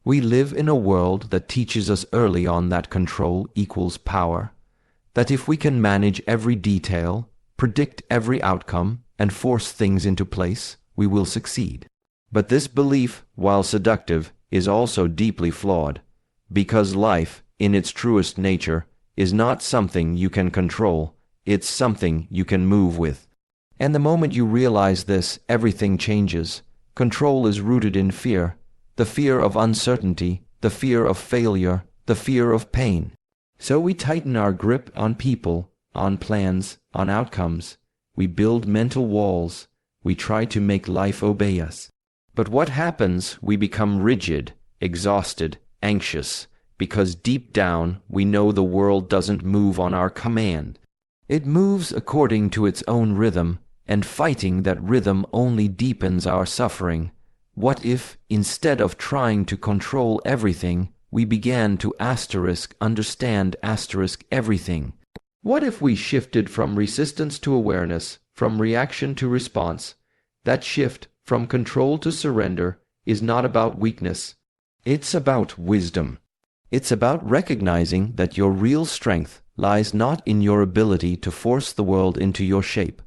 We live in a world that teaches us early on that control equals power, that if we can manage every detail, predict every outcome, and force things into place, we will succeed. But this belief, while seductive, is also deeply flawed, because life, in its truest nature, is not something you can control, it's something you can move with. And the moment you realize this, everything changes. Control is rooted in fear, the fear of uncertainty, the fear of failure, the fear of pain. So we tighten our grip on people, on plans, on outcomes. We build mental walls. We try to make life obey us. But what happens? We become rigid, exhausted, anxious, because deep down we know the world doesn't move on our command. It moves according to its own rhythm, and fighting that rhythm only deepens our suffering. What if, instead of trying to control everything, we began to understand everything? What if we shifted from resistance to awareness, from reaction to response? That shift from control to surrender is not about weakness. It's about wisdom. It's about recognizing that your real strength lies not in your ability to force the world into your shape,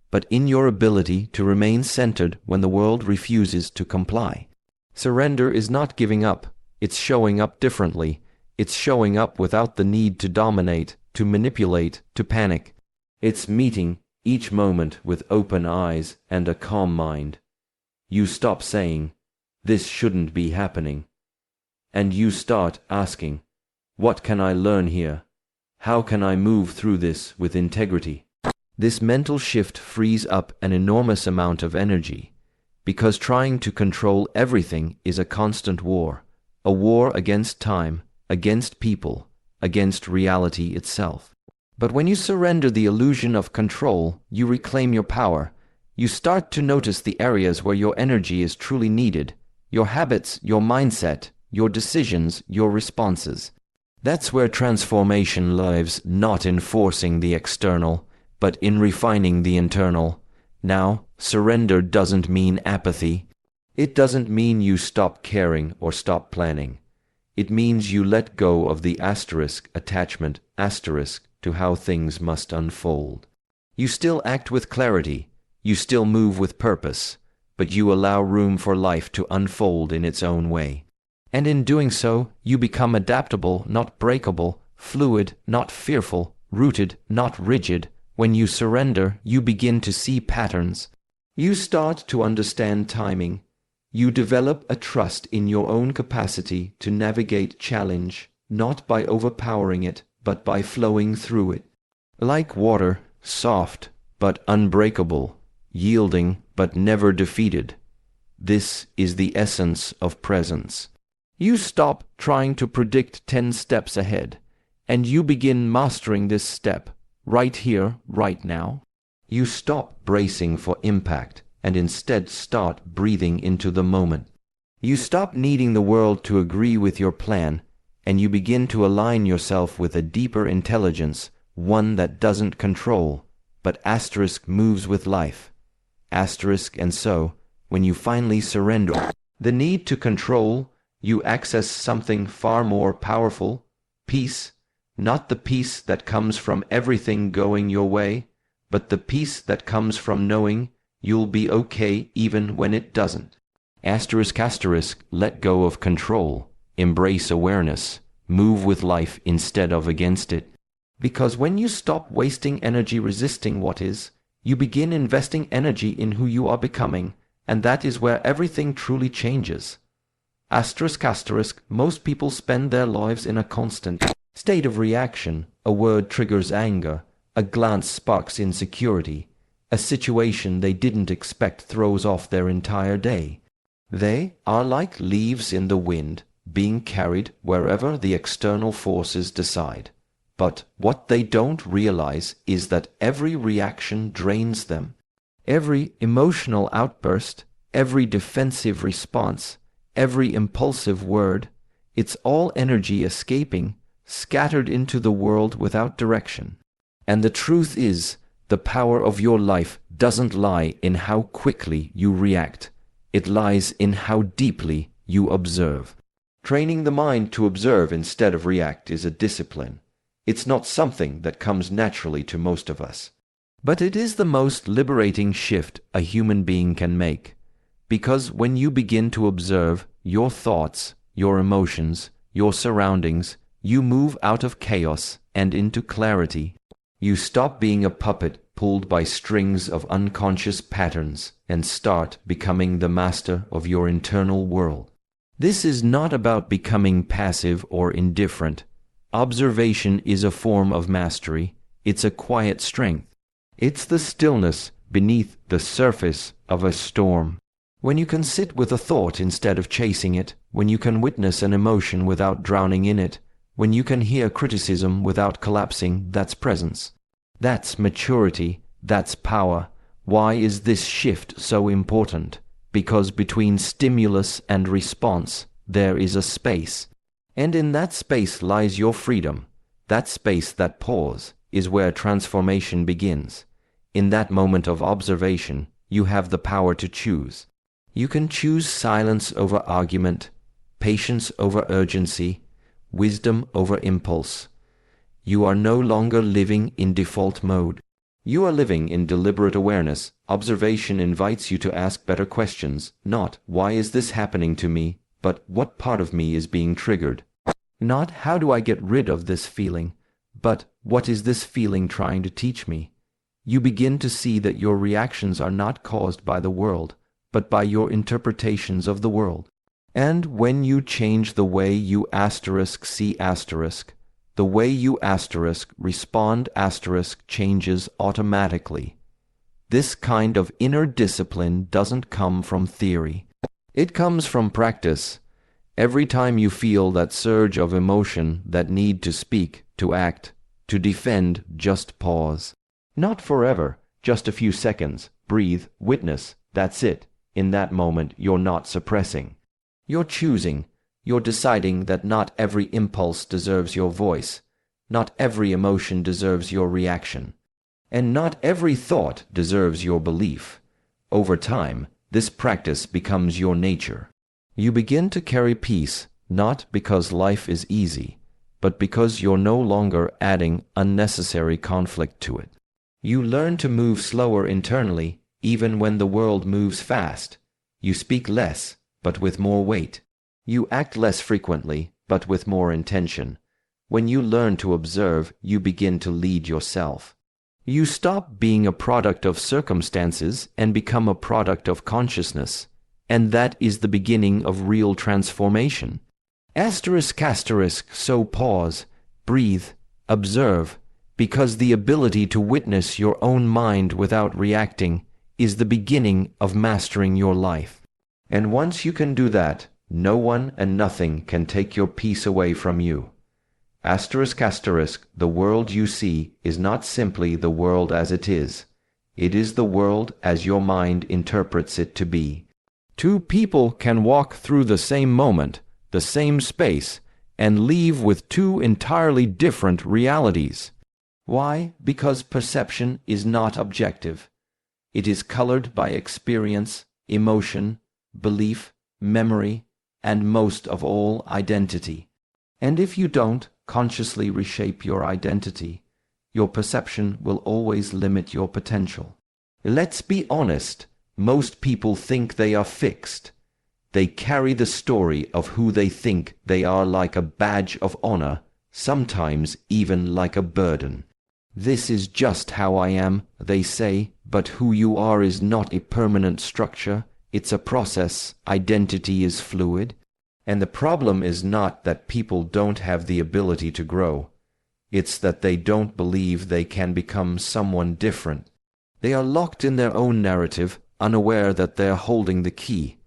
but in your ability to remain centered when the world refuses to comply. Surrender is not giving up. It's showing up differently. It's showing up without the need to dominate, to manipulate, to panic. It's meeting each moment with open eyes and a calm mind. You stop saying, "This shouldn't be happening," and you start asking, "What can I learn here? How can I move through this with integrity?" This mental shift frees up an enormous amount of energy, because trying to control everything is a constant war, a war against time, against people, against reality itself. But when you surrender the illusion of control, you reclaim your power. You start to notice the areas where your energy is truly needed, your habits, your mindset, your decisions, your responses. That's where transformation lives, not in forcing the external, but in refining the internal. Now, surrender doesn't mean apathy. It doesn't mean you stop caring or stop planning. It means you let go of the attachment to how things must unfold. You still act with clarity, you still move with purpose, but you allow room for life to unfold in its own way. And in doing so, you become adaptable, not breakable, fluid, not fearful, rooted, not rigid. When you surrender, you begin to see patterns. You start to understand timing. You develop a trust in your own capacity to navigate challenge, not by overpowering it, but by flowing through it. Like water, soft but unbreakable, yielding but never defeated. This is the essence of presence. You stop trying to predict 10 steps ahead, and you begin mastering this step, right here, right now. You stop bracing for impact and instead start breathing into the moment. You stop needing the world to agree with your plan, and you begin to align yourself with a deeper intelligence, one that doesn't control, but moves with life. And so, when you finally surrender the need to control, you access something far more powerful, peace. Not the peace that comes from everything going your way, but the peace that comes from knowing you'll be okay even when it doesn't. Let go of control, embrace awareness, move with life instead of against it. Because when you stop wasting energy resisting what is, you begin investing energy in who you are becoming, and that is where everything truly changes. Most people spend their lives in a constant state of reaction. A word triggers anger, a glance sparks insecurity, a situation they didn't expect throws off their entire day. They are like leaves in the wind, being carried wherever the external forces decide. But what they don't realize is that every reaction drains them. Every emotional outburst, every defensive response, every impulsive word, it's all energy escaping, scattered into the world without direction. And the truth is, the power of your life doesn't lie in how quickly you react. It lies in how deeply you observe. Training the mind to observe instead of react is a discipline. It's not something that comes naturally to most of us. But it is the most liberating shift a human being can make. Because when you begin to observe your thoughts, your emotions, your surroundings, you move out of chaos and into clarity. You stop being a puppet pulled by strings of unconscious patterns and start becoming the master of your internal world. This is not about becoming passive or indifferent. Observation is a form of mastery. It's a quiet strength. It's the stillness beneath the surface of a storm. When you can sit with a thought instead of chasing it, when you can witness an emotion without drowning in it, when you can hear criticism without collapsing, that's presence. That's maturity. That's power. Why is this shift so important? Because between stimulus and response, there is a space. And in that space lies your freedom. That space, that pause, is where transformation begins. In that moment of observation, you have the power to choose. You can choose silence over argument, patience over urgency, wisdom over impulse. You are no longer living in default mode. You are living in deliberate awareness. Observation invites you to ask better questions, not "why is this happening to me?" but "what part of me is being triggered?" Not "how do I get rid of this feeling?" but "what is this feeling trying to teach me?" You begin to see that your reactions are not caused by the world, but by your interpretations of the world. And when you change the way you see asterisk, the way you respond changes automatically. This kind of inner discipline doesn't come from theory. It comes from practice. Every time you feel that surge of emotion, that need to speak, to act, to defend, just pause. Not forever, just a few seconds. Breathe, witness, that's it. In that moment, you're not suppressing. You're choosing. You're deciding that not every impulse deserves your voice, not every emotion deserves your reaction, and not every thought deserves your belief. Over time, this practice becomes your nature. You begin to carry peace, not because life is easy, but because you're no longer adding unnecessary conflict to it. You learn to move slower internally, even when the world moves fast. You speak less, but with more weight. You act less frequently, but with more intention. When you learn to observe, you begin to lead yourself. You stop being a product of circumstances and become a product of consciousness. And that is the beginning of real transformation. So pause, breathe, observe, because the ability to witness your own mind without reacting is the beginning of mastering your life. And once you can do that, no one and nothing can take your peace away from you. The world you see is not simply the world as it is. It is the world as your mind interprets it to be. Two people can walk through the same moment, the same space, and leave with two entirely different realities. Why? Because perception is not objective. It is colored by experience, emotion, belief, memory, and most of all, identity. And if you don't consciously reshape your identity, your perception will always limit your potential. Let's be honest, most people think they are fixed. They carry the story of who they think they are like a badge of honor, sometimes even like a burden. This is just how I am, they say, but who you are is not a permanent structure. It's a process. Identity is fluid. And the problem is not that people don't have the ability to grow. It's that they don't believe they can become someone different. They are locked in their own narrative, unaware that they're holding the key.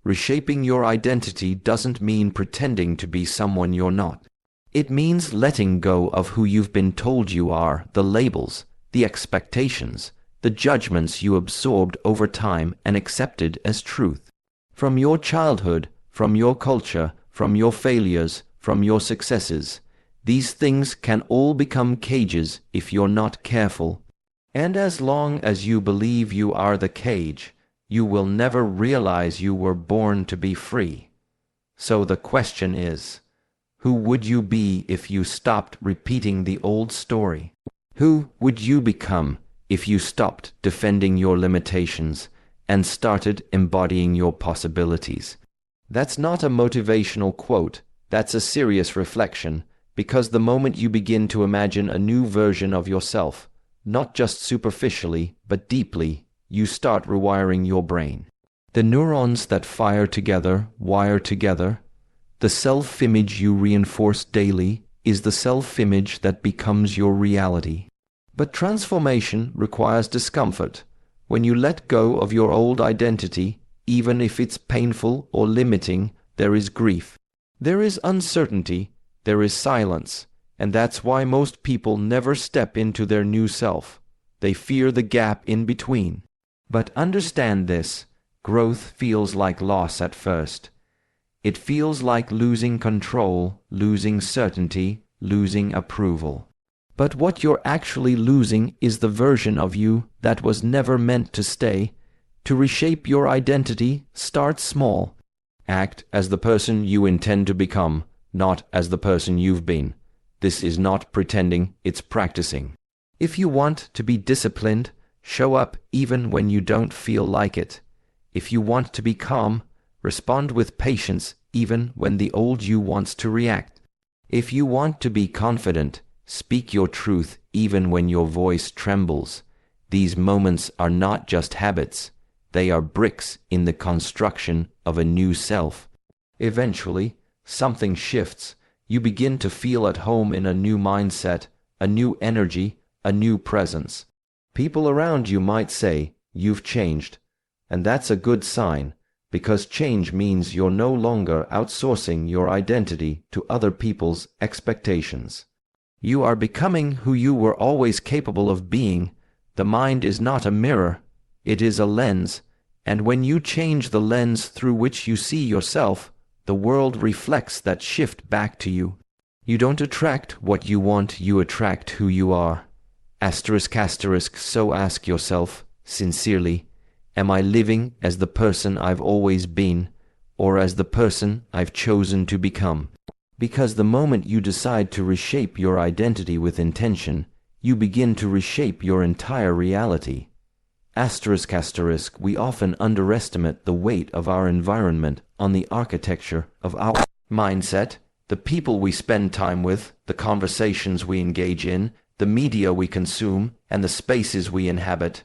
Reshaping your identity doesn't mean pretending to be someone you're not. It means letting go of who you've been told you are, the labels, the expectations, the judgments you absorbed over time and accepted as truth. From your childhood, from your culture, from your failures, from your successes. These things can all become cages if you're not careful. And as long as you believe you are the cage, you will never realize you were born to be free. So the question is, who would you be if you stopped repeating the old story? Who would you become if you stopped defending your limitations and started embodying your possibilities? That's not a motivational quote, that's a serious reflection, because the moment you begin to imagine a new version of yourself, not just superficially, but deeply, you start rewiring your brain. The neurons that fire together wire together. The self-image you reinforce daily is the self-image that becomes your reality. But transformation requires discomfort. When you let go of your old identity, even if it's painful or limiting, there is grief. There is uncertainty, there is silence, and that's why most people never step into their new self. They fear the gap in between. But understand this, growth feels like loss at first. It feels like losing control, losing certainty, losing approval. But what you're actually losing is the version of you that was never meant to stay. To reshape your identity, start small. Act as the person you intend to become, not as the person you've been. This is not pretending, it's practicing. If you want to be disciplined, show up even when you don't feel like it. If you want to be calm, respond with patience even when the old you wants to react. If you want to be confident, speak your truth even when your voice trembles. These moments are not just habits, they are bricks in the construction of a new self. Eventually, something shifts. You begin to feel at home in a new mindset, a new energy, a new presence. People around you might say, "You've changed." And that's a good sign, because change means you're no longer outsourcing your identity to other people's expectations. You are becoming who you were always capable of being. The mind is not a mirror, it is a lens, and when you change the lens through which you see yourself, the world reflects that shift back to you. You don't attract what you want, you attract who you are. So ask yourself, sincerely, am I living as the person I've always been, or as the person I've chosen to become? Because the moment you decide to reshape your identity with intention, you begin to reshape your entire reality. We often underestimate the weight of our environment on the architecture of our mindset, the people we spend time with, the conversations we engage in, the media we consume, and the spaces we inhabit.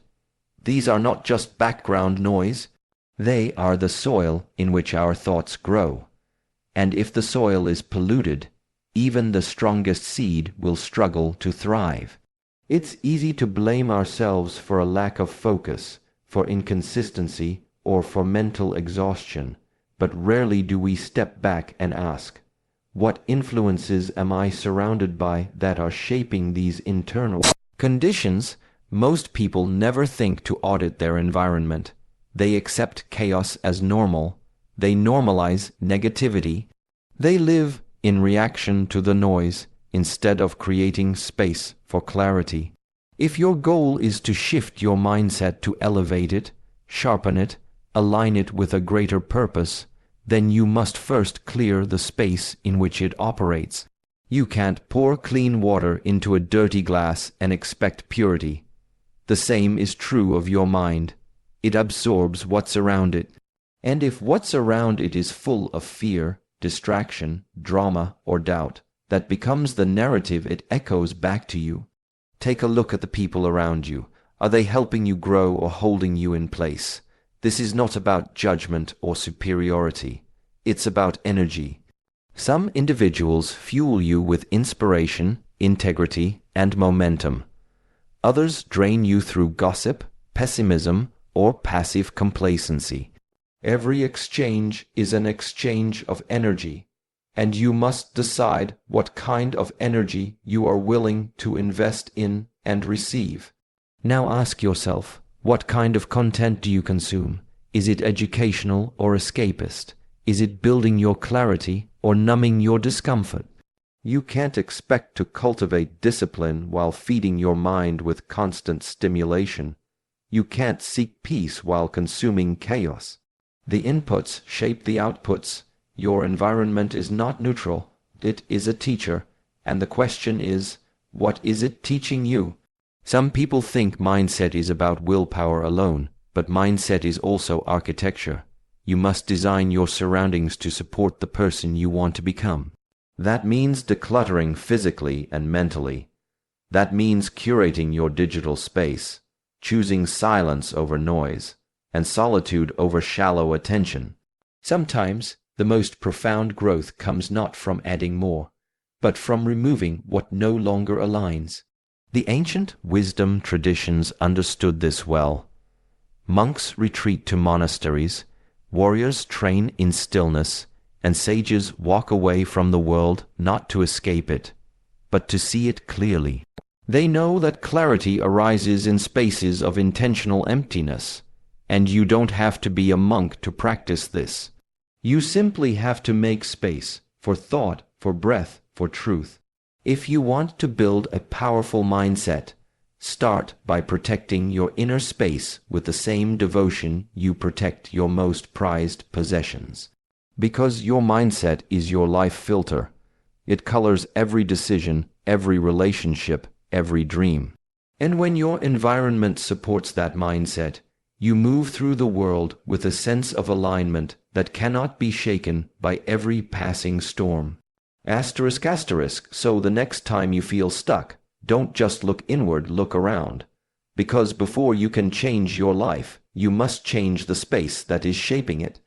These are not just background noise, they are the soil in which our thoughts grow. And if the soil is polluted, even the strongest seed will struggle to thrive. It's easy to blame ourselves for a lack of focus, for inconsistency, or for mental exhaustion, but rarely do we step back and ask, what influences am I surrounded by that are shaping these internal conditions? Most people never think to audit their environment. They accept chaos as normal. They normalize negativity. They live in reaction to the noise instead of creating space for clarity. If your goal is to shift your mindset to elevate it, sharpen it, align it with a greater purpose, then you must first clear the space in which it operates. You can't pour clean water into a dirty glass and expect purity. The same is true of your mind. It absorbs what's around it. And if what's around it is full of fear, distraction, drama, or doubt, that becomes the narrative it echoes back to you. Take a look at the people around you. Are they helping you grow or holding you in place? This is not about judgment or superiority. It's about energy. Some individuals fuel you with inspiration, integrity, and momentum. Others drain you through gossip, pessimism, or passive complacency. Every exchange is an exchange of energy, and you must decide what kind of energy you are willing to invest in and receive. Now ask yourself, what kind of content do you consume? Is it educational or escapist? Is it building your clarity or numbing your discomfort? You can't expect to cultivate discipline while feeding your mind with constant stimulation. You can't seek peace while consuming chaos. The inputs shape the outputs, Your environment is not neutral. It is a teacher. And the question is, what is it teaching you? Some people think mindset is about willpower alone, but mindset is also architecture. You must design your surroundings to support the person you want to become. That means decluttering physically and mentally. That means curating your digital space, choosing silence over noise, and solitude over shallow attention. Sometimes the most profound growth comes not from adding more, but from removing what no longer aligns. The ancient wisdom traditions understood this well. Monks retreat to monasteries, warriors train in stillness, and sages walk away from the world not to escape it, but to see it clearly. They know that clarity arises in spaces of intentional emptiness, and you don't have to be a monk to practice this. You simply have to make space for thought, for breath, for truth. If you want to build a powerful mindset, start by protecting your inner space with the same devotion you protect your most prized possessions. Because your mindset is your life filter. It colors every decision, every relationship, every dream. And when your environment supports that mindset, you move through the world with a sense of alignment that cannot be shaken by every passing storm. Asterisk asterisk, so the next time you feel stuck, don't just look inward, look around. Because before you can change your life, you must change the space that is shaping it.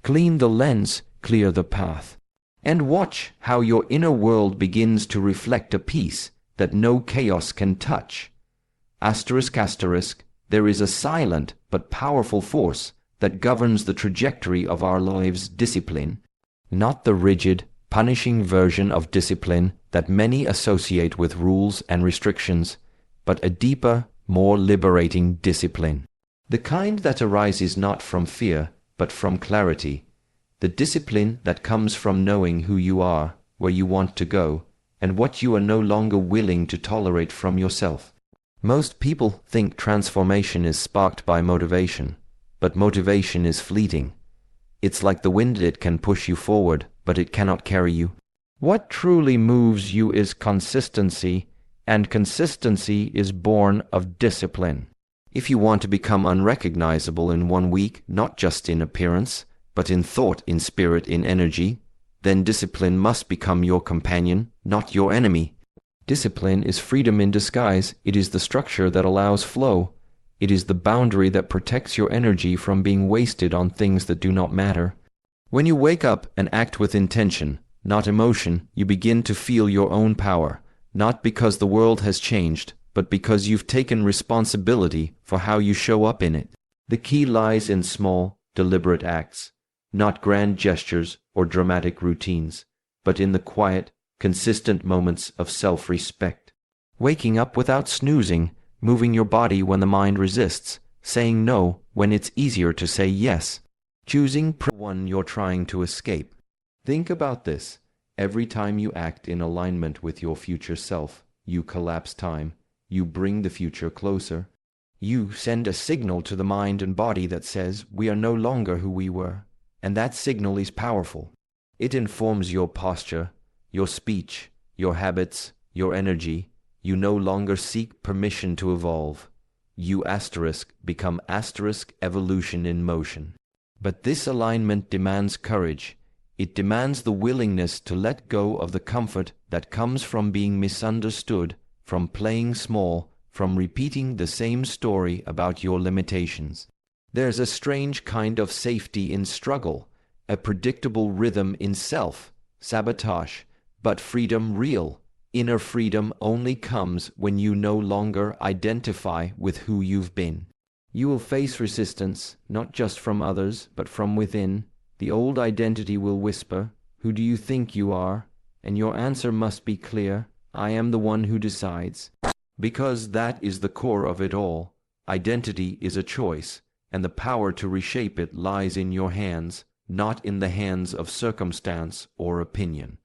Clean the lens, clear the path. And watch how your inner world begins to reflect a peace that no chaos can touch. Asterisk asterisk, there is a silent but powerful force that governs the trajectory of our lives: discipline. Not the rigid, punishing version of discipline that many associate with rules and restrictions, but a deeper, more liberating discipline. The kind that arises not from fear, but from clarity. The discipline that comes from knowing who you are, where you want to go, and what you are no longer willing to tolerate from yourself. Most people think transformation is sparked by motivation, but motivation is fleeting. It's like the wind, it can push you forward, but it cannot carry you. What truly moves you is consistency, and consistency is born of discipline. If you want to become unrecognizable in 1 week, not just in appearance, but in thought, in spirit, in energy, then discipline must become your companion, not your enemy. Discipline is freedom in disguise. It is the structure that allows flow. It is the boundary that protects your energy from being wasted on things that do not matter. When you wake up and act with intention, not emotion, you begin to feel your own power, not because the world has changed, but because you've taken responsibility for how you show up in it. The key lies in small, deliberate acts, not grand gestures or dramatic routines, but in the quiet, consistent moments of self-respect. Waking up without snoozing, moving your body when the mind resists, saying no when it's easier to say yes, choosing one you're trying to escape. Think about this. Every time you act in alignment with your future self, you collapse time, you bring the future closer. You send a signal to the mind and body that says, we are no longer who we were. And that signal is powerful. It informs your posture, your speech, your habits, your energy. You no longer seek permission to evolve. You become evolution in motion. But this alignment demands courage. It demands the willingness to let go of the comfort that comes from being misunderstood, from playing small, from repeating the same story about your limitations. There's a strange kind of safety in struggle, a predictable rhythm in self-sabotage, but freedom real. Inner freedom only comes when you no longer identify with who you've been. You will face resistance, not just from others, but from within. The old identity will whisper, who do you think you are? And your answer must be clear, I am the one who decides. Because that is the core of it all. Identity is a choice, and the power to reshape it lies in your hands, not in the hands of circumstance or opinion.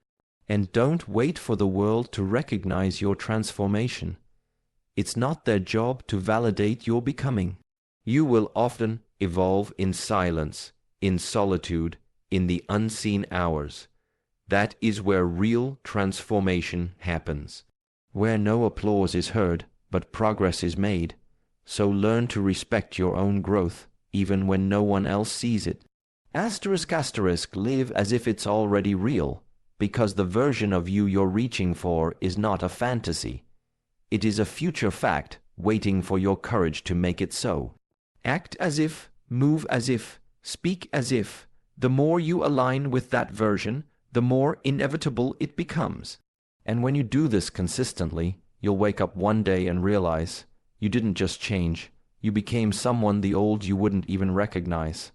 And don't wait for the world to recognize your transformation. It's not their job to validate your becoming. You will often evolve in silence, in solitude, in the unseen hours. That is where real transformation happens, where no applause is heard, but progress is made. So learn to respect your own growth, even when no one else sees it. Live as if it's already real, because the version of you you're reaching for is not a fantasy. It is a future fact, waiting for your courage to make it so. Act as if, move as if, speak as if. The more you align with that version, the more inevitable it becomes. And when you do this consistently, you'll wake up one day and realize you didn't just change, you became someone the old you wouldn't even recognize.